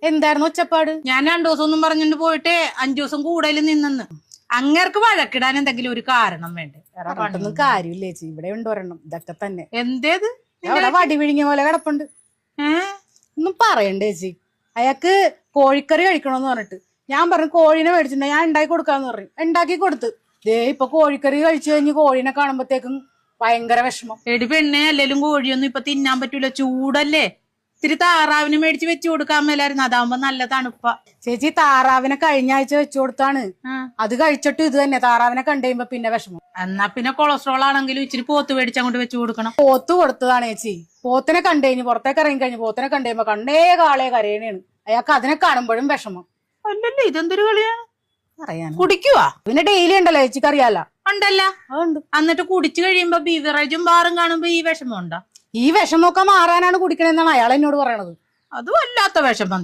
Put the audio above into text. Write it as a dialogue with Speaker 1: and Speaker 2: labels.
Speaker 1: എന്തായിരുന്നു ഒച്ചപ്പാട്?
Speaker 2: ഞാൻ 2 ദിവസം ഒന്നും പറഞ്ഞിട്ട് പോയിട്ട് 5 ദിവസം കൂടുതൽ നിന്നെന്ന്. അങ്ങേർക്ക് വഴക്കിടാൻ എന്തെങ്കിലും ഒരു കാരണം വേണ്ടേ?
Speaker 1: പറഞ്ഞിട്ടൊന്നും കാര്യമില്ല ചേച്ചി, ഇവിടെ ഉണ്ട് ഒരെണ്ണം ഇതൊക്കെ തന്നെ.
Speaker 2: എന്തേത്?
Speaker 1: അവിടെ വടി വിഴിഞ്ഞ പോലെ കിടപ്പുണ്ട്. ഒന്നും പറയണ്ടേ ചേച്ചി. അയാൾക്ക് കോഴിക്കറി കഴിക്കണോന്ന് പറഞ്ഞിട്ട് ഞാൻ പറഞ്ഞു കോഴീനെ മേടിച്ചിട്ടുണ്ടോ, ഞാൻ ഉണ്ടാക്കി കൊടുക്കാന്ന് പറഞ്ഞു. ഉണ്ടാക്കി കൊടുത്ത് ദേ ഇപ്പൊ കോഴിക്കറി കഴിച്ചു കഴിഞ്ഞ് കോഴീനെ കാണുമ്പോഴത്തേക്കും ഭയങ്കര വിഷമം.
Speaker 2: എടി പെണ്ണെ, അല്ലേലും കോഴിയൊന്നും ഇപ്പൊ തിന്നാൻ പറ്റൂല, ചൂടല്ലേ. ഇത്തിരി താറാവിന് മേടിച്ച് വെച്ചു കൊടുക്കാൻ മേലായിരുന്നു, അതാവുമ്പോ നല്ല തണുപ്പ.
Speaker 1: ചേച്ചി താറാവിനെ കഴിഞ്ഞ ആഴ്ച വെച്ചു കൊടുത്താണ്, അത് കഴിച്ചിട്ട് ഇത് തന്നെ താറാവിനെ കണ്ടുകഴിയുമ്പോ പിന്നെ വിഷമം.
Speaker 2: എന്നാ പിന്നെ കൊളസ്ട്രോൾ ആണെങ്കിലും ഇച്ചിരി പോത്ത് മേടിച്ച് അങ്ങോട്ട് വെച്ചു കൊടുക്കണം.
Speaker 1: പോത്ത് കൊടുത്തതാണ് ചേച്ചി. പോത്തിനെ കണ്ടു കഴിഞ്ഞ് പുറത്തേക്ക് ഇറങ്ങി കഴിഞ്ഞ് പോത്തിനെ കണ്ടു കഴിയുമ്പോ കണ്ടേ കാളെ കരയണേണ്. അയാൾക്ക് അതിനെ കാണുമ്പോഴും വിഷമം.
Speaker 2: അല്ലല്ലേ, ഇതെന്തൊരു കളിയാണ്?
Speaker 1: അറിയാൻ
Speaker 2: കുടിക്കുവാ
Speaker 1: പിന്നെ ഡെയിലി ഉണ്ടല്ലോ ചേച്ചിക്ക് അറിയാലോ.
Speaker 2: ഉണ്ടല്ല,
Speaker 1: അതുണ്ട്.
Speaker 2: എന്നിട്ട് കുടിച്ചു കഴിയുമ്പോ ബീവറേജും ബാറും കാണുമ്പോ ഈ വിഷമം ഉണ്ടോ?
Speaker 1: ഈ വിഷമമൊക്കെ മാറാനാണ് കുടിക്കണെന്നാണ് അയാൾ എന്നോട് പറയണത്.
Speaker 2: അതും അല്ലാത്ത വിഷമം.